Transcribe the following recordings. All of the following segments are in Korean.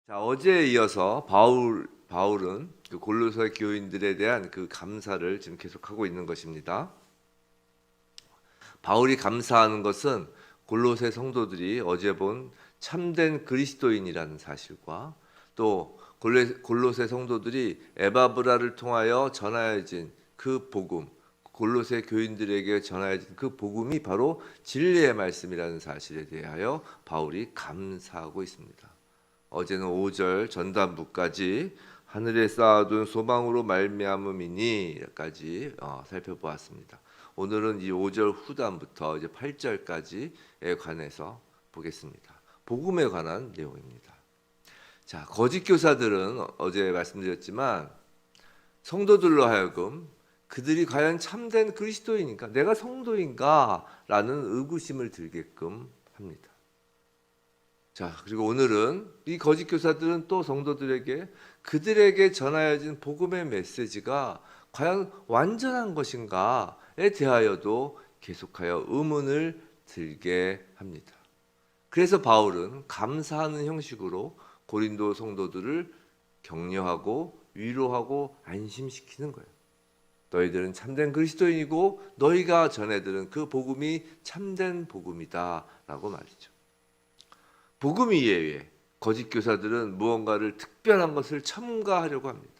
자, 어제에 이어서 바울은 그 골로새 교인들에 대한 그 감사를 지금 계속하고 있는 것입니다. 바울이 감사하는 것은 골로새 성도들이 어제 본 참된 그리스도인이라는 사실과 또 골로새 성도들이 에바브라를 통하여 전하여진 그 복음, 골로새 교인들에게 전하여진 그 복음이 바로 진리의 말씀이라는 사실에 대하여 바울이 감사하고 있습니다. 어제는 5절 전단부까지 하늘에 쌓아둔 소망으로 말미암음이니까지 살펴보았습니다. 오늘은 이 5절 후단부터 이제 8절까지에 관해서 보겠습니다. 복음에 관한 내용입니다. 자, 거짓 교사들은 어제 말씀드렸지만 성도들로 하여금 그들이 과연 참된 그리스도인인가, 내가 성도인가라는 의구심을 들게끔 합니다. 자, 그리고 오늘은 이 거짓 교사들은 또 성도들에게 그들에게 전하여진 복음의 메시지가 과연 완전한 것인가에 대하여도 계속하여 의문을 들게 합니다. 그래서 바울은 감사하는 형식으로 고린도 성도들을 격려하고 위로하고 안심시키는 거예요. 너희들은 참된 그리스도인이고 너희가 전해들은 그 복음이 참된 복음이다라고 말이죠. 복음 이외에 거짓 교사들은 무언가를 특별한 것을 첨가하려고 합니다.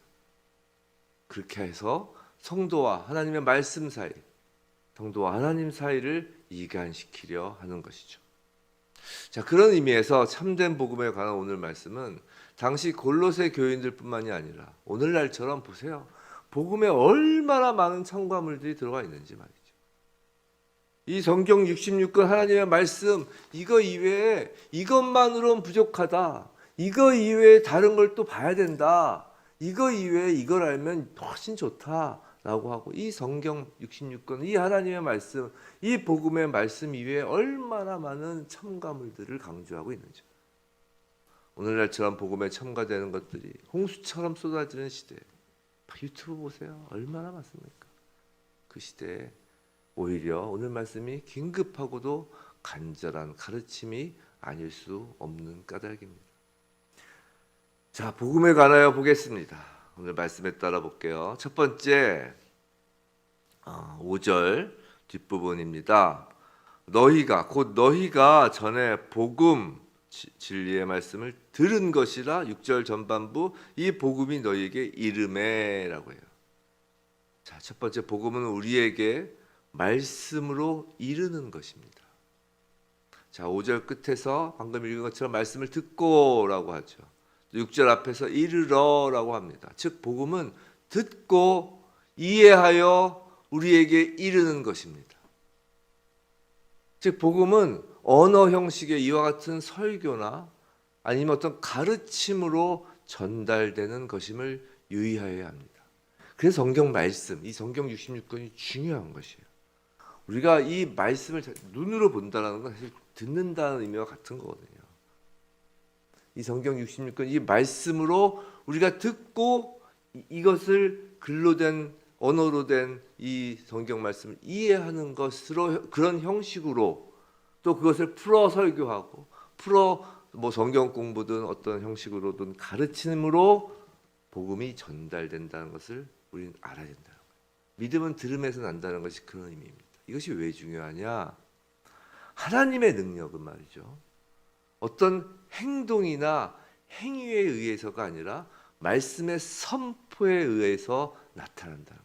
그렇게 해서 성도와 하나님의 말씀 사이, 성도와 하나님 사이를 이간시키려 하는 것이죠. 자, 그런 의미에서 참된 복음에 관한 오늘 말씀은 당시 골로새 교인들뿐만이 아니라 오늘날처럼 보세요. 복음에 얼마나 많은 첨가물들이 들어가 있는지 말이죠. 이 성경 66권 하나님의 말씀, 이거 이외에 이것만으로는 부족하다. 이거 이외에 다른 걸 또 봐야 된다. 이거 이외에 이걸 알면 훨씬 좋다라고 하고, 이 성경 66권, 이 하나님의 말씀, 이 복음의 말씀 이외에 얼마나 많은 첨가물들을 강조하고 있는지. 오늘날처럼 복음에 첨가되는 것들이 홍수처럼 쏟아지는 시대에 유튜브 보세요. 얼마나 많습니까? 그 시대에 오히려 오늘 말씀이 긴급하고도 간절한 가르침이 아닐 수 없는 까닭입니다. 자, 복음에 관하여 보겠습니다. 오늘 말씀에 따라 볼게요. 첫 번째 5절 뒷부분입니다. 너희가 전에 복음 진리의 말씀을 들은 것이라 6절 전반부 이 복음이 너희에게 이르매라고 해요. 자, 첫 번째 복음은 우리에게 말씀으로 이르는 것입니다. 자, 5절 끝에서 방금 읽은 것처럼 말씀을 듣고라고 하죠. 6절 앞에서 이르러라고 합니다. 즉 복음은 듣고 이해하여 우리에게 이르는 것입니다. 즉 복음은 언어 형식의 이와 같은 설교나 아니면 어떤 가르침으로 전달되는 것임을 유의하여야 합니다. 그래서 성경 말씀, 이 성경 66권이 중요한 것이에요. 우리가 이 말씀을 눈으로 본다는 건 사실 듣는다는 의미와 같은 거거든요. 이 성경 66권 이 말씀으로 우리가 듣고 이것을 글로 된 언어로 된 이 성경 말씀을 이해하는 것으로, 그런 형식으로 또 그것을 풀어 설교하고 풀어 성경 공부든 어떤 형식으로든 가르침으로 복음이 전달된다는 것을 우리는 알아야 된다는 거예요. 믿음은 들음에서 난다는 것이 그런 의미입니다. 이것이 왜 중요하냐? 하나님의 능력은 말이죠. 어떤 행동이나 행위에 의해서가 아니라 말씀의 선포에 의해서 나타난다는 거예요.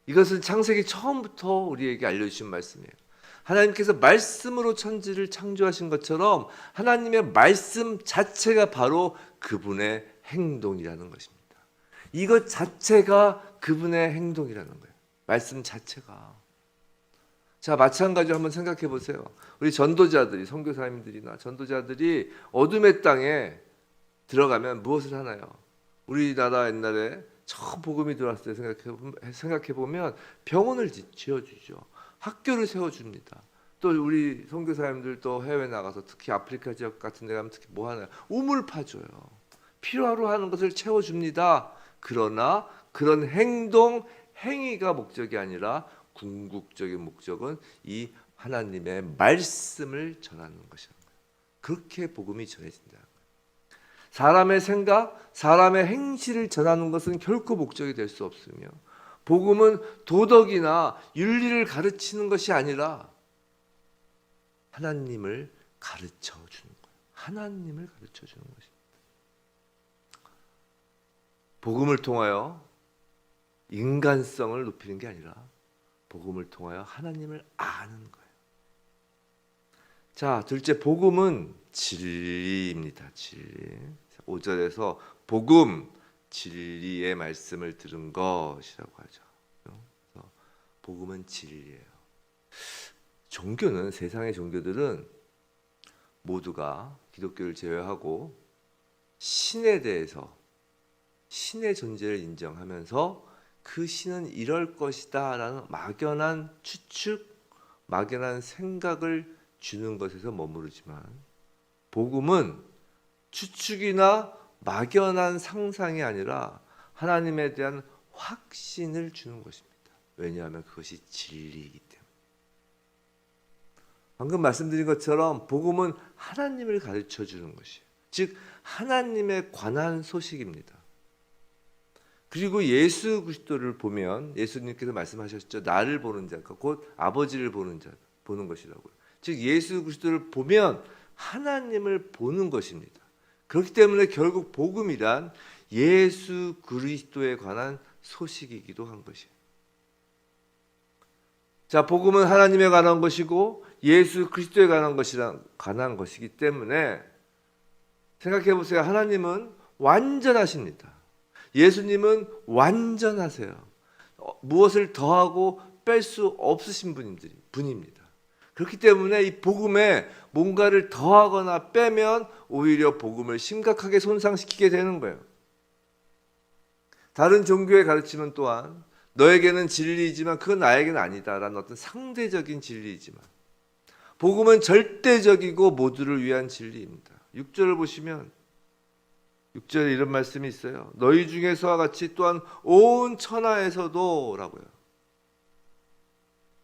이것은 창세기 처음부터 우리에게 알려주신 말씀이에요. 하나님께서 말씀으로 천지를 창조하신 것처럼 하나님의 말씀 자체가 바로 그분의 행동이라는 것입니다. 이것 자체가 그분의 행동이라는 거예요. 말씀 자체가. 자, 마찬가지로 한번 생각해 보세요. 우리 전도자들이, 선교사님들이나 전도자들이 어둠의 땅에 들어가면 무엇을 하나요? 우리나라 옛날에 처음 복음이 들어왔을 때 생각해 보면 병원을 지어주죠. 학교를 세워줍니다. 또 우리 선교사님들 또 해외 나가서 특히 아프리카 지역 같은 데 가면 특히 뭐 하나요? 우물 파줘요. 필요로 하는 것을 채워줍니다. 그러나 그런 행위가 목적이 아니라 궁극적인 목적은 이 하나님의 말씀을 전하는 것이라는 거예요. 그렇게 복음이 전해진다는 거예요. 사람의 생각, 사람의 행실을 전하는 것은 결코 목적이 될 수 없으며 복음은 도덕이나 윤리를 가르치는 것이 아니라 하나님을 가르쳐 주는 거예요. 하나님을 가르쳐 주는 것입니다. 복음을 통하여 인간성을 높이는 게 아니라 복음을 통하여 하나님을 아는 거예요. 자, 둘째, 복음은 진리입니다. 진리. 5절에서 복음, 진리의 말씀을 들은 것이라고 하죠. 그래서 복음은 진리예요. 종교는, 세상의 종교들은 모두가 기독교를 제외하고 신에 대해서, 신의 존재를 인정하면서 그 신은 이럴 것이다 라는 막연한 추측, 막연한 생각을 주는 것에서 머무르지만 복음은 추측이나 막연한 상상이 아니라 하나님에 대한 확신을 주는 것입니다. 왜냐하면 그것이 진리이기 때문에. 방금 말씀드린 것처럼 복음은 하나님을 가르쳐 주는 것이에요. 즉 하나님에 관한 소식입니다. 그리고 예수 그리스도를 보면 예수님께서 말씀하셨죠. 나를 보는 자가 곧 아버지를 보는 것이라고요. 즉 예수 그리스도를 보면 하나님을 보는 것입니다. 그렇기 때문에 결국 복음이란 예수 그리스도에 관한 소식이기도 한 것이에요. 자, 복음은 하나님에 관한 것이고 예수 그리스도에 관한 것이기 때문에 생각해 보세요. 하나님은 완전하십니다. 예수님은 완전하세요. 무엇을 더하고 뺄 수 없으신 분입니다. 그렇기 때문에 이 복음에 뭔가를 더하거나 빼면 오히려 복음을 심각하게 손상시키게 되는 거예요. 다른 종교의 가르침은 또한 너에게는 진리이지만 그건 나에게는 아니다라는 어떤 상대적인 진리이지만 복음은 절대적이고 모두를 위한 진리입니다. 6절을 보시면 6절에 이런 말씀이 있어요. 너희 중에서와 같이 또한 온 천하에서도 라고요.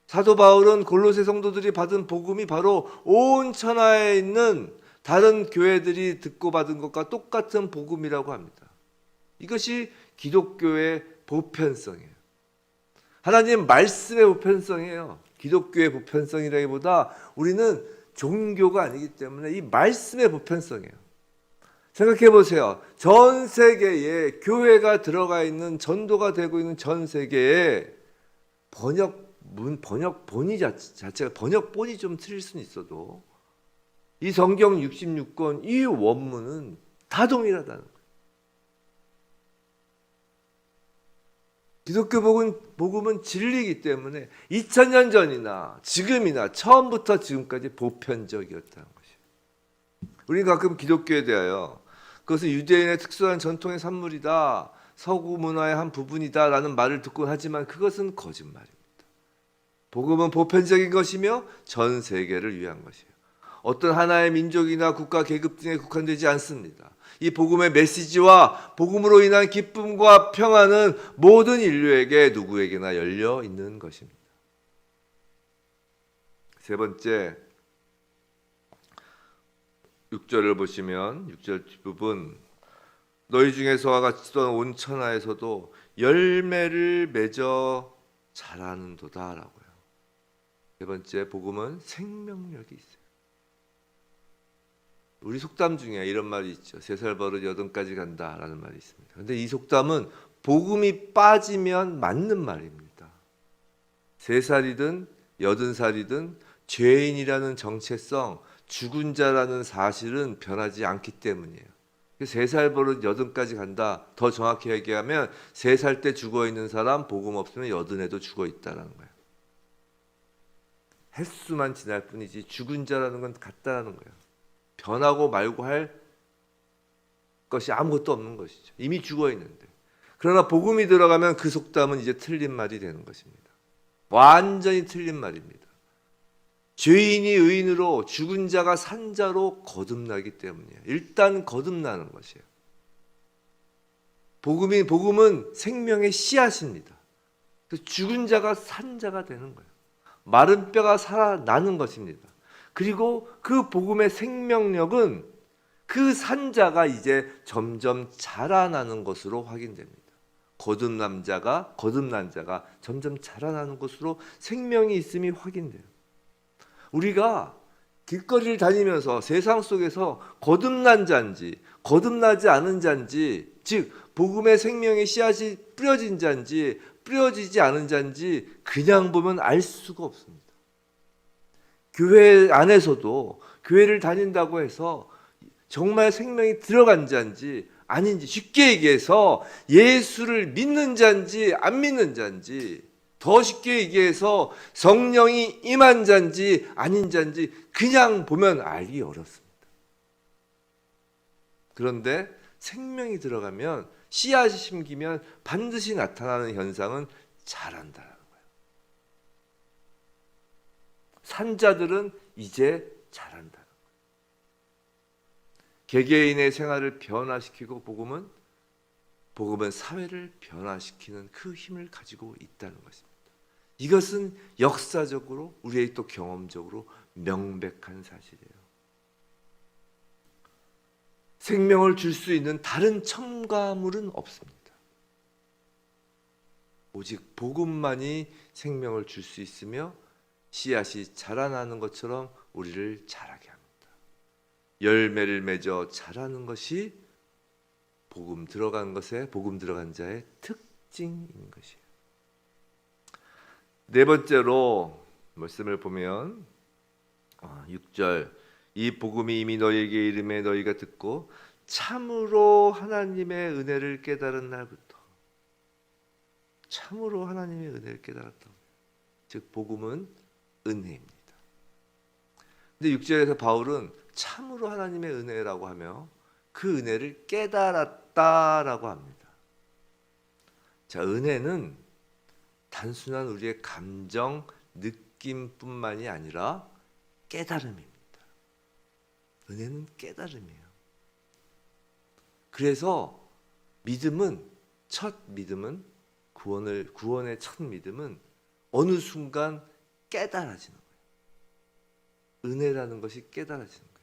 사도 바울은 골로새 성도들이 받은 복음이 바로 온 천하에 있는 다른 교회들이 듣고 받은 것과 똑같은 복음이라고 합니다. 이것이 기독교의 보편성이에요. 하나님 말씀의 보편성이에요. 기독교의 보편성이라기보다 우리는 종교가 아니기 때문에 이 말씀의 보편성이에요. 생각해 보세요. 전 세계에 교회가 들어가 있는, 전도가 되고 있는 전 세계에 번역본이 자체가 번역본이 좀 틀릴 수는 있어도 이 성경 66권 이 원문은 다 동일하다는 거예요. 기독교 복음은 진리이기 때문에 2000년 전이나 지금이나 처음부터 지금까지 보편적이었다는 것이에요. 우리는 가끔 기독교에 대하여 그것은 유대인의 특수한 전통의 산물이다, 서구 문화의 한 부분이다 라는 말을 듣곤 하지만 그것은 거짓말입니다. 복음은 보편적인 것이며 전 세계를 위한 것이에요. 어떤 하나의 민족이나 국가 계급 등에 국한되지 않습니다. 이 복음의 메시지와 복음으로 인한 기쁨과 평안은 모든 인류에게 누구에게나 열려 있는 것입니다. 세 번째, 6절을 보시면 6절 뒷부분 너희 중에서와 같이 또한 온 천하에서도 열매를 맺어 자라는도다 라고요. 세 번째, 복음은 생명력이 있어요. 우리 속담 중에 이런 말이 있죠. 3살 버릇 여든까지 간다라는 말이 있습니다. 그런데 이 속담은 복음이 빠지면 맞는 말입니다. 3살이든 80살이든 죄인이라는 정체성, 죽은 자라는 사실은 변하지 않기 때문이에요. 3살 버릇 80까지 간다. 더 정확히 얘기하면 3살 때 죽어있는 사람 복음 없으면 80에도 죽어있다는 거예요. 횟수만 지날 뿐이지 죽은 자라는 건 같다는 거예요. 변하고 말고 할 것이 아무것도 없는 것이죠. 이미 죽어있는데. 그러나 복음이 들어가면 그 속담은 이제 틀린 말이 되는 것입니다. 완전히 틀린 말입니다. 죄인이 의인으로 죽은 자가 산 자로 거듭나기 때문이에요. 일단 거듭나는 것이에요. 복음은 생명의 씨앗입니다. 죽은 자가 산 자가 되는 거예요. 마른 뼈가 살아나는 것입니다. 그리고 그 복음의 생명력은 그 산자가 이제 점점 자라나는 것으로 확인됩니다. 거듭난 자가 점점 자라나는 것으로 생명이 있음이 확인돼요. 우리가 길거리를 다니면서 세상 속에서 거듭난 자인지 거듭나지 않은 자인지, 즉 복음의 생명의 씨앗이 뿌려진 자인지 뿌려지지 않은 자인지 그냥 보면 알 수가 없습니다. 교회 안에서도 교회를 다닌다고 해서 정말 생명이 들어간 자인지 아닌지, 쉽게 얘기해서 예수를 믿는 자인지 안 믿는 자인지, 더 쉽게 얘기해서 성령이 임한 자인지 아닌 자인지 그냥 보면 알기 어렵습니다. 그런데 생명이 들어가면, 씨앗이 심기면 반드시 나타나는 현상은 자란다는 거예요. 산자들은 이제 자란다는 거예요. 개개인의 생활을 변화시키고 복음은 사회를 변화시키는 그 힘을 가지고 있다는 것입니다. 이것은 역사적으로 우리의 또 경험적으로 명백한 사실이에요. 생명을 줄 수 있는 다른 첨가물은 없습니다. 오직 복음만이 생명을 줄 수 있으며 씨앗이 자라나는 것처럼 우리를 자라게 합니다. 열매를 맺어 자라는 것이 복음 들어간 자의 특징인 것이에요. 네 번째로 말씀을 보면 6절, 이 복음이 이미 너희에게 이름에 너희가 듣고 참으로 하나님의 은혜를 깨달은 날부터, 참으로 하나님의 은혜를 깨달았다. 즉 복음은 은혜입니다. 근데 6절에서 바울은 참으로 하나님의 은혜라고 하며 그 은혜를 깨달았다라고 합니다. 자, 은혜는 단순한 우리의 감정, 느낌뿐만이 아니라 깨달음입니다. 은혜는 깨달음이에요. 그래서 구원의 첫 믿음은 어느 순간 깨달아지는 거예요. 은혜라는 것이 깨달아지는 거예요.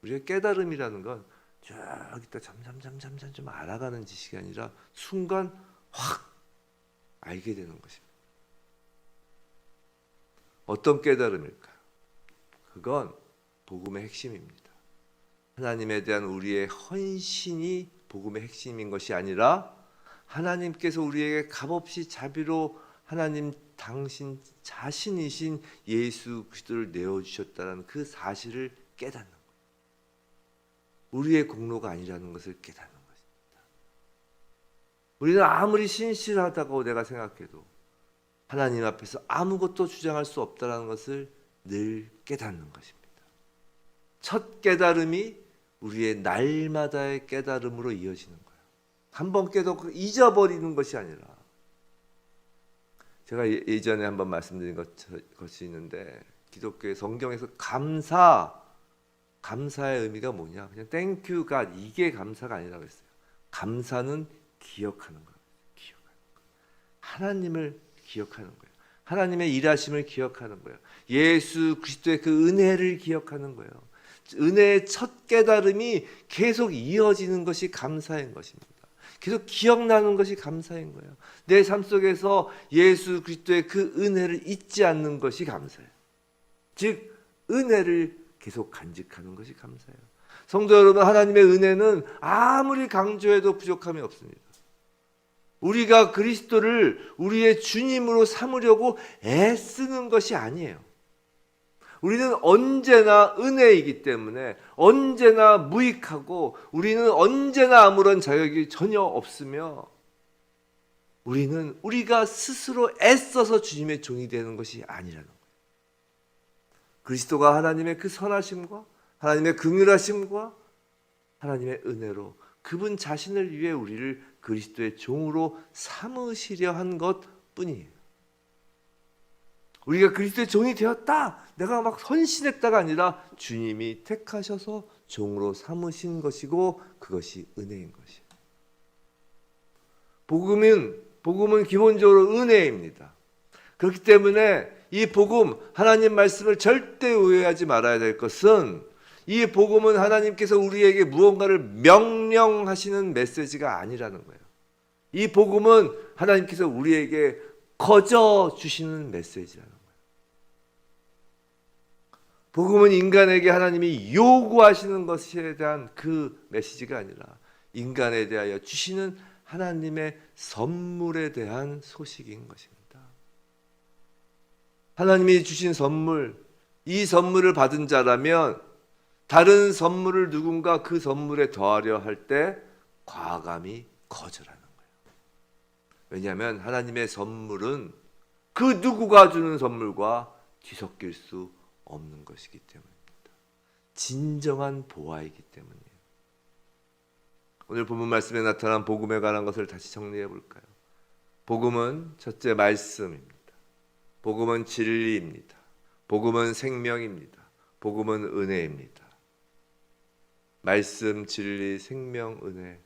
우리가 깨달음이라는 건 저기 있다 잠잠 좀 알아가는 지식이 아니라 순간 확 알게 되는 것입니다. 어떤 깨달음일까요? 그건 복음의 핵심입니다. 하나님에 대한 우리의 헌신이 복음의 핵심인 것이 아니라 하나님께서 우리에게 값없이 자비로 하나님 당신 자신이신 예수 그리스도를 내어주셨다는 그 사실을 깨닫는 거예요. 우리의 공로가 아니라는 것을 깨닫는 것입니다. 우리는 아무리 신실하다고 내가 생각해도 하나님 앞에서 아무것도 주장할 수 없다는 것을 늘 깨닫는 것입니다. 첫 깨달음이 우리의 날마다의 깨달음으로 이어지는 거예요. 한 번 깨닫고 잊어버리는 것이 아니라, 제가 예전에 한번 말씀드린 것이 있는데, 기독교의 성경에서 감사의 의미가 뭐냐? 그냥 Thank you God, 이게 감사가 아니라고 했어요. 감사는 기억하는 거예요. 하나님을 기억하는 거예요. 하나님의 일하심을 기억하는 거예요. 예수 그리스도의 그 은혜를 기억하는 거예요. 은혜의 첫 깨달음이 계속 이어지는 것이 감사인 것입니다. 계속 기억나는 것이 감사인 거예요. 내 삶 속에서 예수 그리스도의 그 은혜를 잊지 않는 것이 감사예요. 즉 은혜를 계속 간직하는 것이 감사예요. 성도 여러분, 하나님의 은혜는 아무리 강조해도 부족함이 없습니다. 우리가 그리스도를 우리의 주님으로 삼으려고 애쓰는 것이 아니에요. 우리는 언제나 은혜이기 때문에 언제나 무익하고 우리는 언제나 아무런 자격이 전혀 없으며 우리는 우리가 스스로 애써서 주님의 종이 되는 것이 아니라는 거예요. 그리스도가 하나님의 그 선하심과 하나님의 긍휼하심과 하나님의 은혜로 그분 자신을 위해 우리를 그리스도의 종으로 삼으시려 한 것뿐이에요. 우리가 그리스도의 종이 되었다, 내가 막 헌신했다가 아니라 주님이 택하셔서 종으로 삼으신 것이고 그것이 은혜인 것이에요. 복음은 기본적으로 은혜입니다. 그렇기 때문에 이 복음, 하나님 말씀을 절대 오해하지 말아야 될 것은 이 복음은 하나님께서 우리에게 무언가를 명령하시는 메시지가 아니라는 거예요. 이 복음은 하나님께서 우리에게 거저 주시는 메시지라는 거예요. 복음은 인간에게 하나님이 요구하시는 것에 대한 그 메시지가 아니라 인간에 대하여 주시는 하나님의 선물에 대한 소식인 것입니다. 하나님이 주신 선물, 이 선물을 받은 자라면 다른 선물을 누군가 그 선물에 더하려 할 때 과감히 거절하는 거예요. 왜냐하면 하나님의 선물은 그 누구가 주는 선물과 뒤섞일 수 없는 것이기 때문입니다. 진정한 보화이기 때문이에요. 오늘 본문 말씀에 나타난 복음에 관한 것을 다시 정리해 볼까요? 복음은 첫째 말씀입니다. 복음은 진리입니다. 복음은 생명입니다. 복음은 은혜입니다. 말씀, 진리, 생명, 은혜.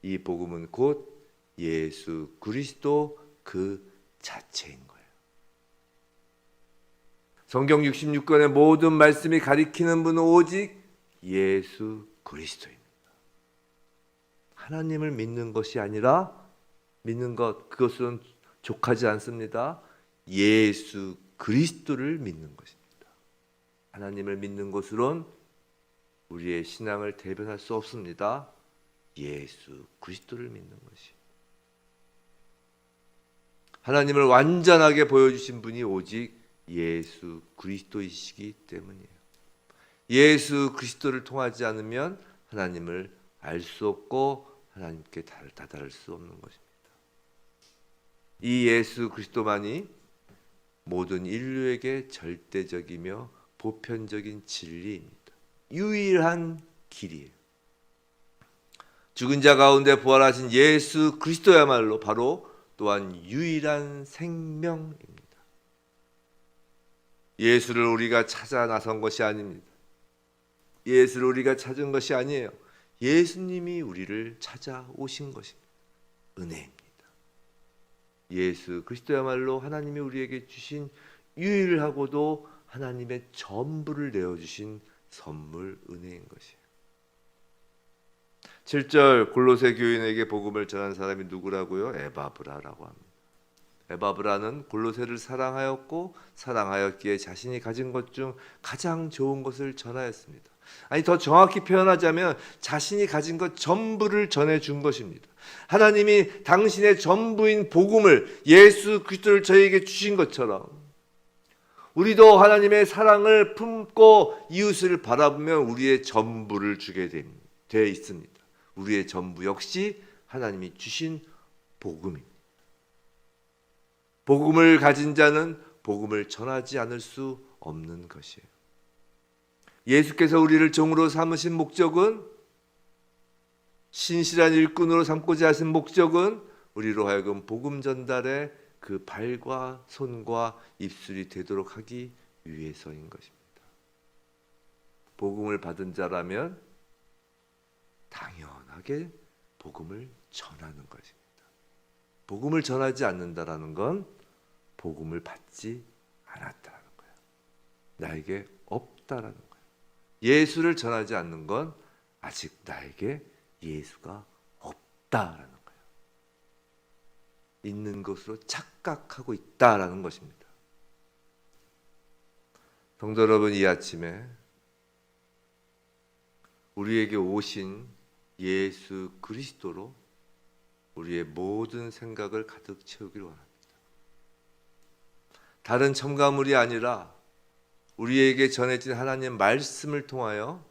이 복음은 곧 예수 그리스도 그 자체인 거예요. 성경 66권의 모든 말씀이 가리키는 분은 오직 예수 그리스도입니다. 하나님을 믿는 것이 아니라 믿는 것, 그것은 족하지 않습니다. 예수 그리스도를 믿는 것입니다. 하나님을 믿는 것으론 우리의 신앙을 대변할 수 없습니다. 예수 그리스도를 믿는 것이. 하나님을 완전하게 보여주신 분이 오직 예수 그리스도이시기 때문이에요. 예수 그리스도를 통하지 않으면 하나님을 알 수 없고 하나님께 다다를 수 없는 것입니다. 이 예수 그리스도만이 모든 인류에게 절대적이며 보편적인 진리입니다. 유일한 길이에요. 죽은 자 가운데 부활하신 예수 그리스도야말로 바로 또한 유일한 생명입니다. 예수를 우리가 찾아 나선 것이 아닙니다. 예수를 우리가 찾은 것이 아니에요. 예수님이 우리를 찾아오신 것입니다. 은혜입니다. 예수 그리스도야말로 하나님이 우리에게 주신 유일하고도 하나님의 전부를 내어주신 선물 은혜인 것이에요. 7절 골로새 교인에게 복음을 전한 사람이 누구라고요? 에바브라라고 합니다. 에바브라는 골로새를 사랑하였고 사랑하였기에 자신이 가진 것 중 가장 좋은 것을 전하였습니다. 아니 더 정확히 표현하자면 자신이 가진 것 전부를 전해준 것입니다. 하나님이 당신의 전부인 복음을 예수 그리스도를 저희에게 주신 것처럼 우리도 하나님의 사랑을 품고 이웃을 바라보면 우리의 전부를 주게 되어 있습니다. 우리의 전부 역시 하나님이 주신 복음입니다. 복음을 가진 자는 복음을 전하지 않을 수 없는 것이에요. 예수께서 우리를 종으로 삼으신 목적은, 신실한 일꾼으로 삼고자 하신 목적은 우리로 하여금 복음 전달에 그 발과 손과 입술이 되도록 하기 위해서인 것입니다. 복음을 받은 자라면 당연하게 복음을 전하는 것입니다. 복음을 전하지 않는다라는 건 복음을 받지 않았다라는 거예요. 나에게 없다라는 거예요. 예수를 전하지 않는 건 아직 나에게 예수가 없다라는 거예요. 있는 것으로 착각하고 있다라는 것입니다. 성도 여러분, 이 아침에 우리에게 오신 예수 그리스도로 우리의 모든 생각을 가득 채우기를 원합니다. 다른 첨가물이 아니라 우리에게 전해진 하나님의 말씀을 통하여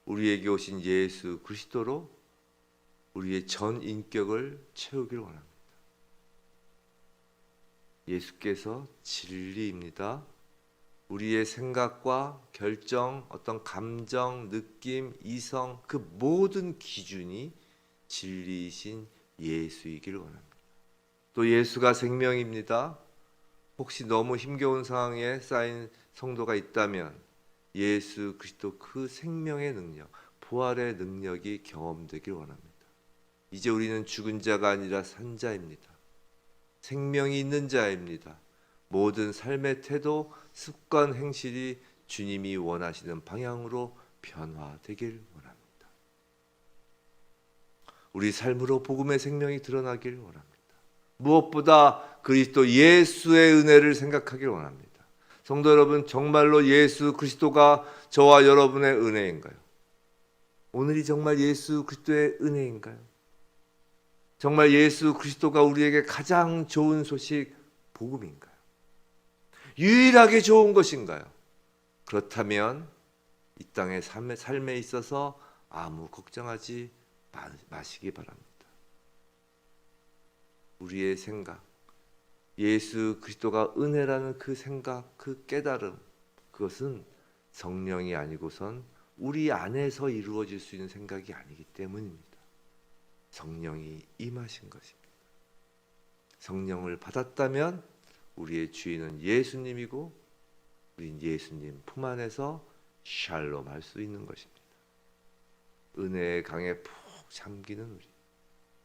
우리에게 오신 예수 그리스도로 우리의 전 인격을 채우기를 원합니다. 예수께서 진리입니다. 우리의 생각과 결정, 어떤 감정, 느낌, 이성, 그 모든 기준이 진리이신 예수이기를 원합니다. 또 예수가 생명입니다. 혹시 너무 힘겨운 상황에 쌓인 성도가 있다면 예수 그리스도 그 생명의 능력, 부활의 능력이 경험되길 원합니다. 이제 우리는 죽은 자가 아니라 산 자입니다. 생명이 있는 자입니다. 모든 삶의 태도, 습관, 행실이 주님이 원하시는 방향으로 변화되길 원합니다. 우리 삶으로 복음의 생명이 드러나길 원합니다. 무엇보다 그리스도 예수의 은혜를 생각하길 원합니다. 성도 여러분, 정말로 예수 그리스도가 저와 여러분의 은혜인가요? 오늘이 정말 예수 그리스도의 은혜인가요? 정말 예수 그리스도가 우리에게 가장 좋은 소식, 복음인가요? 유일하게 좋은 것인가요? 그렇다면 이 땅의 삶에 있어서 아무 걱정하지 마시기 바랍니다. 우리의 생각, 예수 그리스도가 은혜라는 그 생각, 그 깨달음, 그것은 성령이 아니고선 우리 안에서 이루어질 수 있는 생각이 아니기 때문입니다. 성령이 임하신 것입니다. 성령을 받았다면 우리의 주인은 예수님이고 우린 예수님 품 안에서 샬롬 할 수 있는 것입니다. 은혜의 강에 푹 잠기는 우리,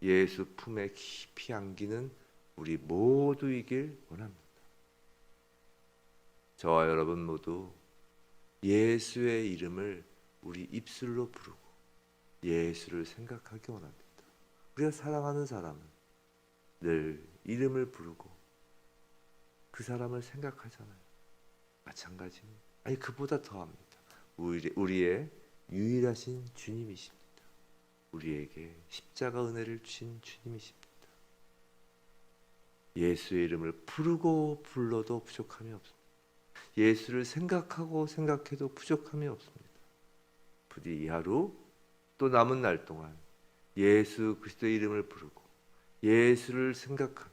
예수 품에 깊이 안기는 우리 모두이길 원합니다. 저와 여러분 모두 예수의 이름을 우리 입술로 부르고 예수를 생각하기 원합니다. 우리가 사랑하는 사람은 늘 이름을 부르고 그 사람을 생각하잖아요. 마찬가지입니다. 아니 그보다 더합니다. 우리의 유일하신 주님이십니다. 우리에게 십자가 은혜를 주신 주님이십니다. 예수의 이름을 부르고 불러도 부족함이 없습니다. 예수를 생각하고 생각해도 부족함이 없습니다. 부디 이 하루 또 남은 날 동안 예수 그리스도의 이름을 부르고 예수를 생각하며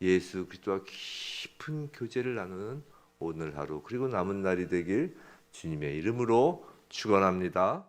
예수 그리스도와 깊은 교제를 나누는 오늘 하루 그리고 남은 날이 되길 주님의 이름으로 축원합니다.